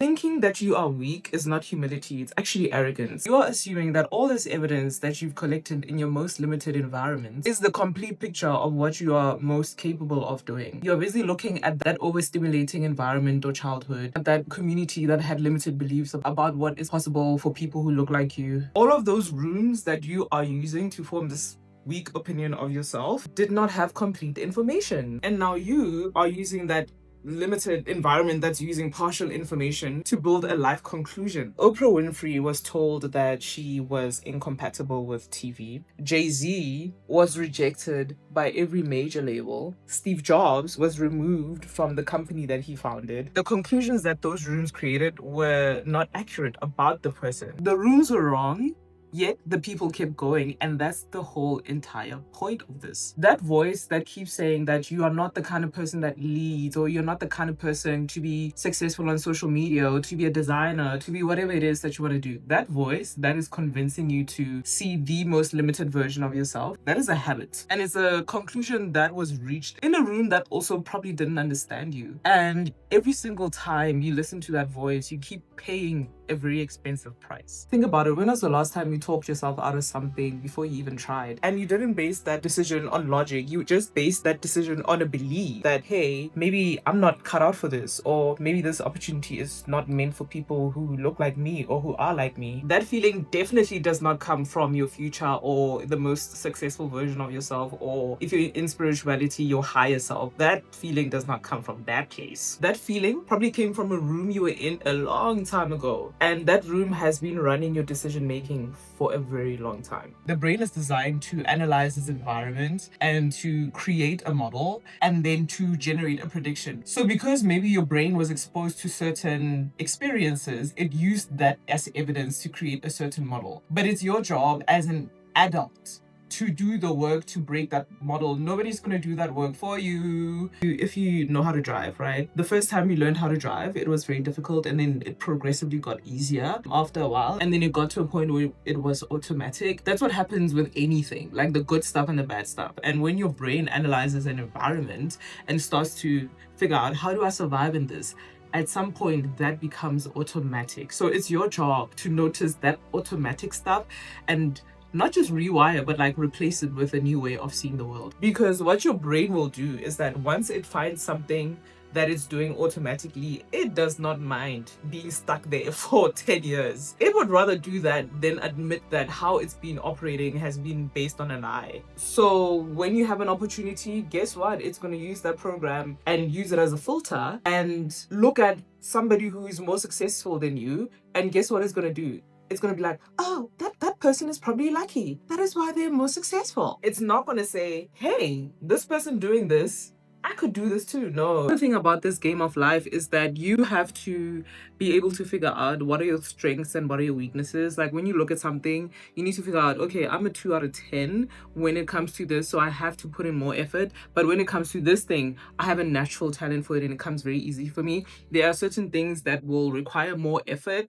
Thinking that you are weak is not humility, it's actually arrogance. You are assuming that all this evidence that you've collected in your most limited environment is the complete picture of what you are most capable of doing. You're busy looking at that overstimulating environment or childhood, at that community that had limited beliefs about what is possible for people who look like you. All of those rooms that you are using to form this weak opinion of yourself did not have complete information. And now you are using that limited environment that's using partial information to build a life conclusion. Oprah Winfrey was told that she was incompatible with TV. Jay-Z was rejected by every major label. Steve Jobs was removed from the company that he founded. The conclusions that those rooms created were not accurate about the person. The rooms were wrong, yet the people kept going, and that's the whole entire point of this. That voice that keeps saying that you are not the kind of person that leads, or you're not the kind of person to be successful on social media, or to be a designer, to be whatever it is that you want to do. That voice that is convincing you to see the most limited version of yourself, that is a habit. And it's a conclusion that was reached in a room that also probably didn't understand you. And every single time you listen to that voice, you keep paying a very expensive price. Think about it. When was the last time you talked yourself out of something before you even tried? And you didn't base that decision on logic. You just based that decision on a belief that, hey, maybe I'm not cut out for this, or maybe this opportunity is not meant for people who look like me or who are like me. That feeling definitely does not come from your future or the most successful version of yourself, or if you're in spirituality, your higher self. That feeling does not come from that place. That feeling probably came from a room you were in a long time ago. And that room has been running your decision making for a very long time. The brain is designed to analyze its environment and to create a model and then to generate a prediction. So because maybe your brain was exposed to certain experiences, it used that as evidence to create a certain model. But it's your job as an adult to do the work to break that model. Nobody's going to do that work for you. If you know how to drive, right? The first time you learned how to drive, it was very difficult, and then it progressively got easier after a while, and then it got to a point where it was automatic. That's what happens with anything, like the good stuff and the bad stuff. And when your brain analyzes an environment and starts to figure out, how do I survive in this? At some point that becomes automatic. So it's your job to notice that automatic stuff and not just rewire, but like replace it with a new way of seeing the world. Because what your brain will do is that once it finds something that it's doing automatically, it does not mind being stuck there for 10 years. It would rather do that than admit that how it's been operating has been based on a lie. So when you have an opportunity, guess what? It's going to use that program and use it as a filter and look at somebody who is more successful than you, and guess what it's going to do? It's going to be like, oh, that person is probably lucky. That is why they're more successful. It's not going to say, hey, this person doing this, I could do this too. No. The thing about this game of life is that you have to be able to figure out what are your strengths and what are your weaknesses. Like when you look at something, you need to figure out, okay, I'm a 2 out of 10 when it comes to this, so I have to put in more effort. But when it comes to this thing, I have a natural talent for it and it comes very easy for me. There are certain things that will require more effort,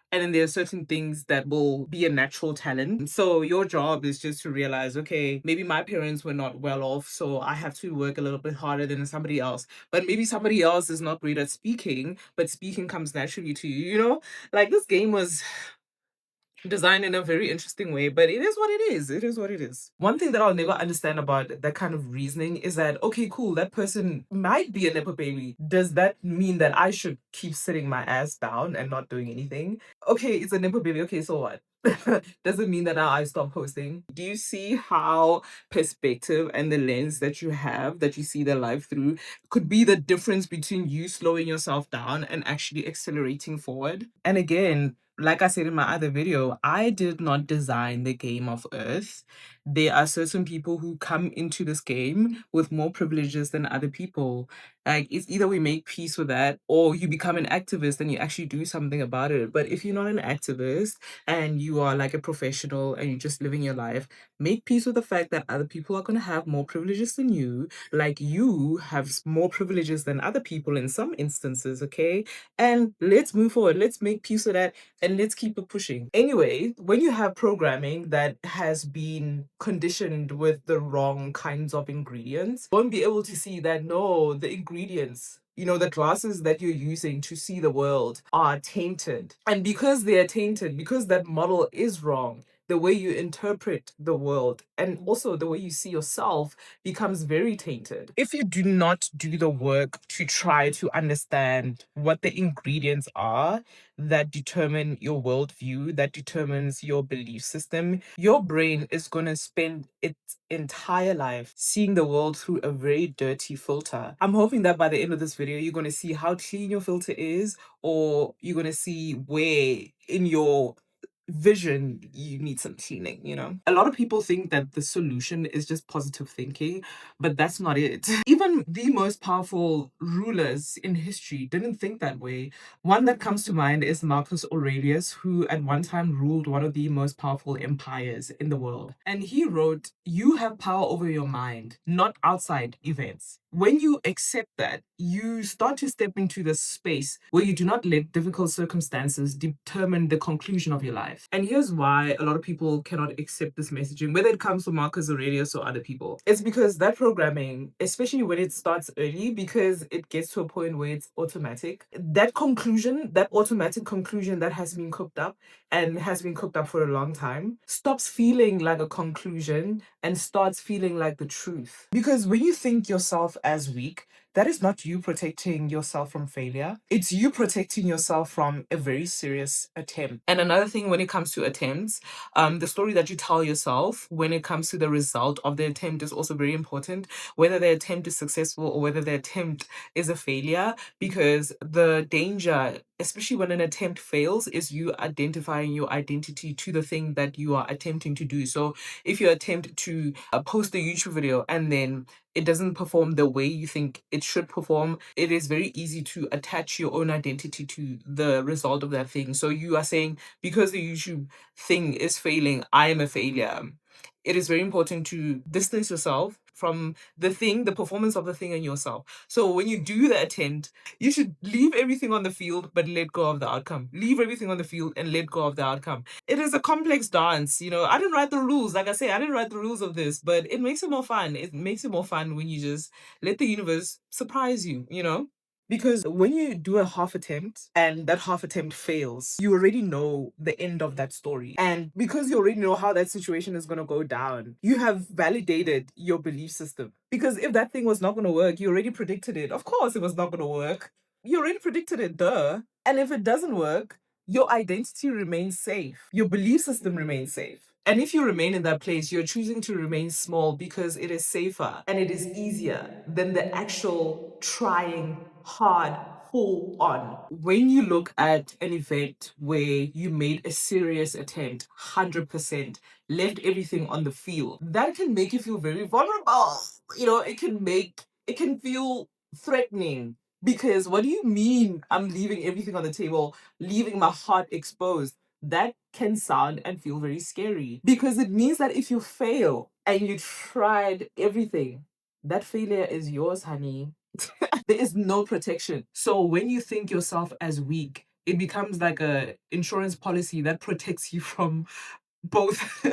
and then there are certain things that will be a natural talent. So your job is just to realize, okay, maybe my parents were not well off, so I have to work a little bit harder than somebody else. But maybe somebody else is not great at speaking, but speaking comes naturally to you, you know? Like this game was designed in a very interesting way, but it is what it is. It is what it is. One thing that I'll never understand about that kind of reasoning is that, okay, cool, that person might be a Nepo baby. Does that mean that I should keep sitting my ass down and not doing anything? Okay, it's a Nepo baby. Okay, so what? Does it mean that now I stop posting? Do you see how perspective and the lens that you have, that you see their life through, could be the difference between you slowing yourself down and actually accelerating forward? And again, like I said in my other video, I did not design the game of Earth. There are certain people who come into this game with more privileges than other people. Like, it's either we make peace with that or you become an activist and you actually do something about it. But if you're not an activist and you are like a professional and you're just living your life, make peace with the fact that other people are going to have more privileges than you. Like, you have more privileges than other people in some instances, okay? And let's move forward. Let's make peace with that and let's keep it pushing. Anyway, when you have programming that has been conditioned with the wrong kinds of ingredients, you won't be able to see that no, the ingredients the glasses that you're using to see the world are tainted. And because they are tainted, because that model is wrong, the way you interpret the world and also the way you see yourself becomes very tainted. If you do not do the work to try to understand what the ingredients are that determine your worldview, that determines your belief system, your brain is going to spend its entire life seeing the world through a very dirty filter. I'm hoping that by the end of this video, you're going to see how clean your filter is, or you're going to see where in your vision you need some cleaning. A lot of people think that the solution is just positive thinking, but that's not it. Even the most powerful rulers in history didn't think that way. One that comes to mind is Marcus Aurelius, who at one time ruled one of the most powerful empires in the world. And he wrote, "You have power over your mind, not outside events." When you accept that, you start to step into the space where you do not let difficult circumstances determine the conclusion of your life. And here's why a lot of people cannot accept this messaging, whether it comes from Marcus Aurelius or other people. It's because that programming, especially when it starts early, because it gets to a point where it's automatic, that conclusion, that automatic conclusion that has been cooked up and has been cooked up for a long time, stops feeling like a conclusion and starts feeling like the truth. Because when you think yourself as weak, that is not you protecting yourself from failure. It's you protecting yourself from a very serious attempt. And another thing when it comes to attempts, the story that you tell yourself when it comes to the result of the attempt is also very important, whether the attempt is successful or whether the attempt is a failure, because the danger, especially when an attempt fails, is you identifying your identity to the thing that you are attempting to do. So if you attempt to post a YouTube video and then it doesn't perform the way you think it should perform, it is very easy to attach your own identity to the result of that thing. So you are saying, because the YouTube thing is failing, I am a failure. It is very important to distance yourself from the thing, the performance of the thing, and yourself. So when you do the attempt, you should leave everything on the field but let go of the outcome. Leave everything on the field and let go of the outcome. It is a complex dance. I didn't write the rules. Like I say, I didn't write the rules of this, but it makes it more fun. It makes it more fun when you just let the universe surprise you. Because when you do a half attempt and that half attempt fails, you already know the end of that story. And because you already know how that situation is going to go down, you have validated your belief system. Because if that thing was not going to work, you already predicted it. Of course, it was not going to work. You already predicted it, duh. And if it doesn't work, your identity remains safe. Your belief system remains safe. And if you remain in that place, you're choosing to remain small because it is safer and it is easier than the actual trying hard, full on. When you look at an event where you made a serious attempt, 100%, left everything on the field, that can make you feel very vulnerable. It can feel threatening. Because what do you mean I'm leaving everything on the table, leaving my heart exposed? That can sound and feel very scary, because it means that if you fail and you tried everything, that failure is yours, honey. There is no protection. So when you think yourself as weak, it becomes like a insurance policy that protects you from both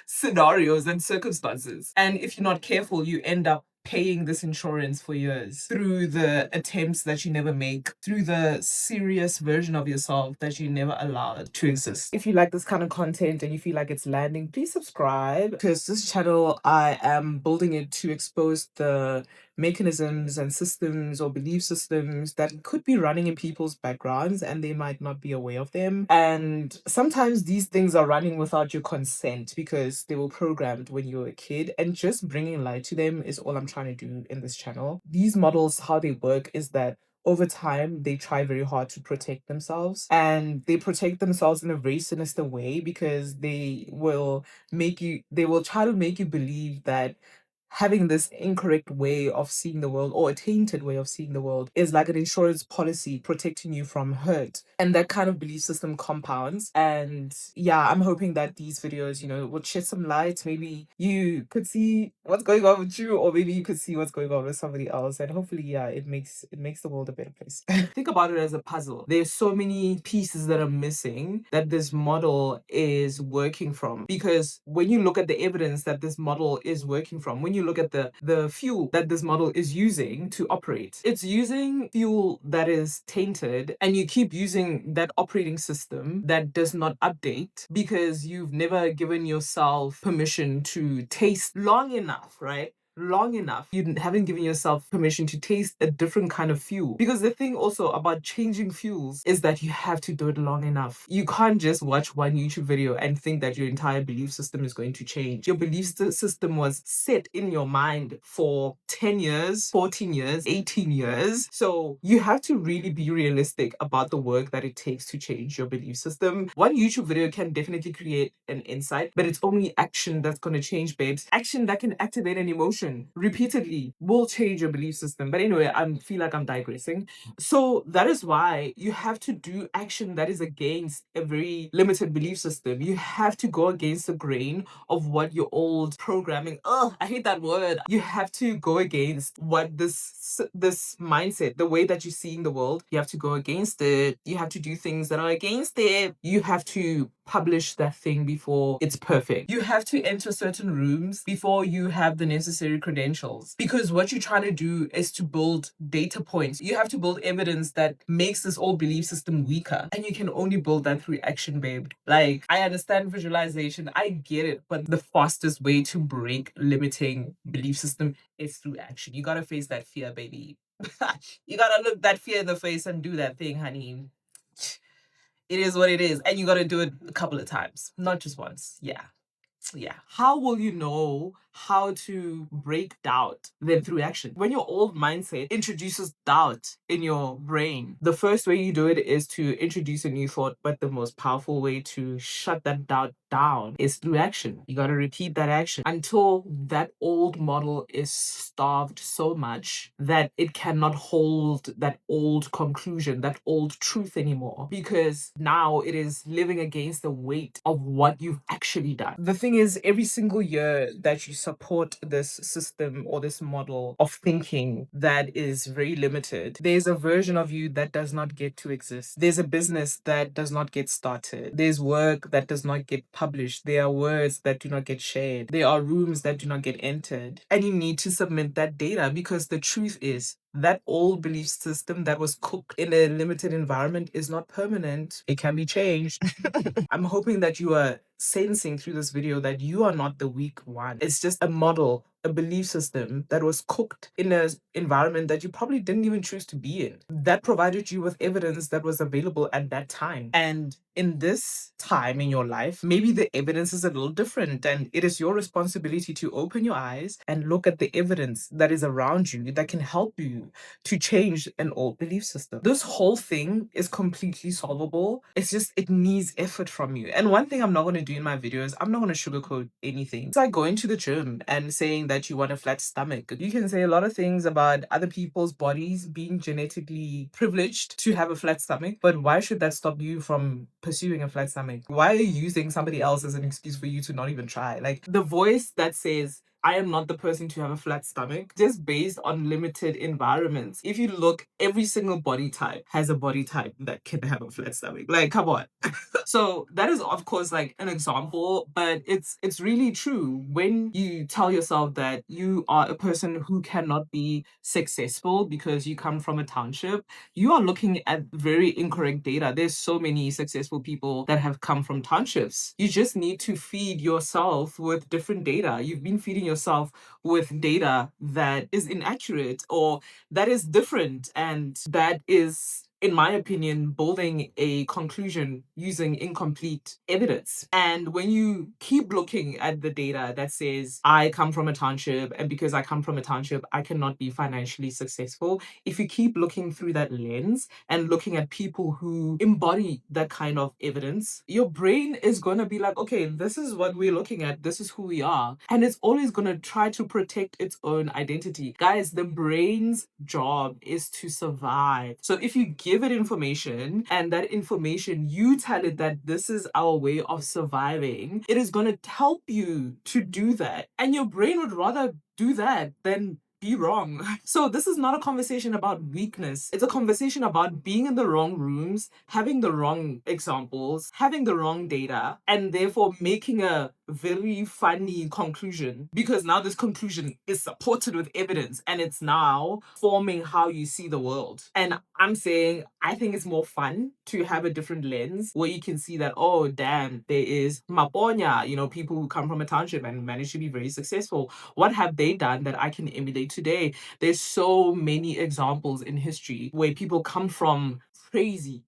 scenarios and circumstances. And if you're not careful, you end up paying this insurance for years through the attempts that you never make, through the serious version of yourself that you never allowed to exist. If you like this kind of content and you feel like it's landing, please subscribe, because this channel, I am building it to expose the mechanisms and systems or belief systems that could be running in people's backgrounds and they might not be aware of them. And sometimes these things are running without your consent because they were programmed when you were a kid, and just bringing light to them is all I'm trying to do in this channel. These models, how they work is that over time, they try very hard to protect themselves, and they protect themselves in a very sinister way, because they will try to make you believe that having this incorrect way of seeing the world, or a tainted way of seeing the world, is like an insurance policy protecting you from hurt. And that kind of belief system compounds. And yeah, I'm hoping that these videos, would shed some light. Maybe you could see what's going on with you, or maybe you could see what's going on with somebody else. And hopefully, yeah, it makes the world a better place. Think about it as a puzzle. There's so many pieces that are missing that this model is working from. Because when you look at the evidence that this model is working from, when you you look at the fuel that this model is using to operate, it's using fuel that is tainted, and you keep using that operating system that does not update because you've never given yourself permission to taste long enough, right? Long enough. You haven't given yourself permission to taste a different kind of fuel. Because the thing also about changing fuels is that you have to do it long enough. You can't just watch one YouTube video and think that your entire belief system is going to change. Your belief system was set in your mind for 10 years, 14 years, 18 years. So you have to really be realistic about the work that it takes to change your belief system. One YouTube video can definitely create an insight, but it's only action that's going to change, babes. Action that can activate an emotion repeatedly will change your belief system. But anyway, I feel like I'm digressing. So that is why you have to do action that is against a very limited belief system. You have to go against the grain of what your old programming, I hate that word. You have to go against what this mindset, the way that you're seeing the world, you have to go against it. You have to do things that are against it. You have to publish that thing before it's perfect. You have to enter certain rooms before you have the necessary credentials, because what you're trying to do is to build data points. You have to build evidence that makes this old belief system weaker, and you can only build that through action, babe. Like, I understand visualization, I get it, but the fastest way to break limiting belief system is through action. You gotta face that fear, baby. You gotta look that fear in the face and do that thing, honey. It is what it is. And you got to do it a couple of times, not just once. Yeah. How will you know how to break doubt? Then through action. When your old mindset introduces doubt in your brain, the first way you do it is to introduce a new thought, but the most powerful way to shut that doubt down is through action. You got to repeat that action until that old model is starved so much that it cannot hold that old conclusion, that old truth anymore, because now it is living against the weight of what you've actually done. The thing is, every single year that you support this system or this model of thinking that is very limited, there's a version of you that does not get to exist. There's a business that does not get started. There's work that does not get published. There are words that do not get shared. There are rooms that do not get entered. And you need to submit that data, because the truth is, that old belief system that was cooked in a limited environment is not permanent. It can be changed. I'm hoping that you are sensing through this video that you are not the weak one. It's just a model, a belief system that was cooked in an environment that you probably didn't even choose to be in, that provided you with evidence that was available at that time. And in this time in your life, maybe the evidence is a little different, and it is your responsibility to open your eyes and look at the evidence that is around you that can help you to change an old belief system. This whole thing is completely solvable. It's just, it needs effort from you. And one thing I'm not going to do in my videos, I'm not going to sugarcoat anything. It's like going to the gym and saying that you want a flat stomach. You can say a lot of things about other people's bodies being genetically privileged to have a flat stomach, but why should that stop you from pursuing a flat stomach? Why are you using somebody else as an excuse for you to not even try? Like, the voice that says, I am not the person to have a flat stomach, just based on limited environments. If you look, every single body type has a body type that can have a flat stomach. Like, come on. So that is, of course, like an example, but it's really true. When you tell yourself that you are a person who cannot be successful because you come from a township, you are looking at very incorrect data. There's so many successful people that have come from townships. You just need to feed yourself with different data. You've been feeding yourself with data that is inaccurate or that is different, and that is, in my opinion, building a conclusion using incomplete evidence. And when you keep looking at the data that says, I come from a township, and because I come from a township, I cannot be financially successful, if you keep looking through that lens and looking at people who embody that kind of evidence, your brain is going to be like, okay, this is what we're looking at, this is who we are. And it's always going to try to protect its own identity. Guys, the brain's job is to survive. So if you give it information, and that information, you tell it that this is our way of surviving, it is going to help you to do that. And your brain would rather do that than be wrong. So this is not a conversation about weakness. It's a conversation about being in the wrong rooms, having the wrong examples, having the wrong data, and therefore making a very funny conclusion, because now this conclusion is supported with evidence and it's now forming how you see the world. And I'm saying I think it's more fun to have a different lens where you can see that, oh damn, there is Maponya, people who come from a township and manage to be very successful. What have they done that I can emulate today? There's so many examples in history where people come from crazy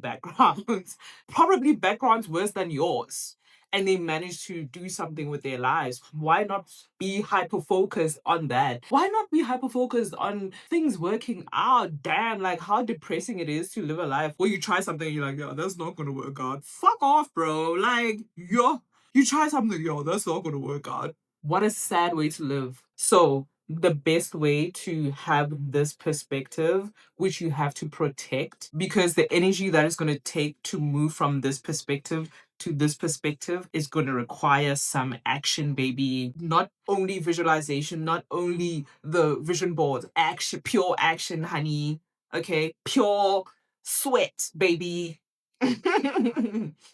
backgrounds, probably backgrounds worse than yours, and they manage to do something with their lives. Why not be hyper focused on that? Why not be hyper focused on things working out? Damn, like how depressing it is to live a life where you try something and you're like, yeah, that's not gonna work out. Fuck off, bro. Like, you try something, that's not gonna work out. What a sad way to live. So, the best way to have this perspective, which you have to protect, because the energy that is going to take to move from this perspective to this perspective is going to require some action, baby. Not only visualization, not only the vision board, action, pure action, honey. Okay, pure sweat, baby.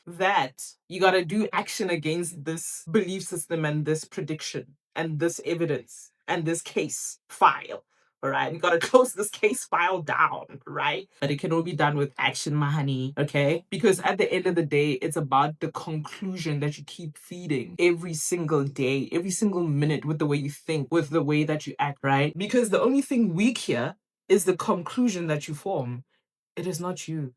That you got to do action against this belief system and this prediction and this evidence and this case file. All right, we got to close this case file down, right? But it can all be done with action, my honey, okay? Because at the end of the day, it's about the conclusion that you keep feeding every single day, every single minute, with the way you think, with the way that you act, right? Because the only thing weak here is the conclusion that you form. It is not you.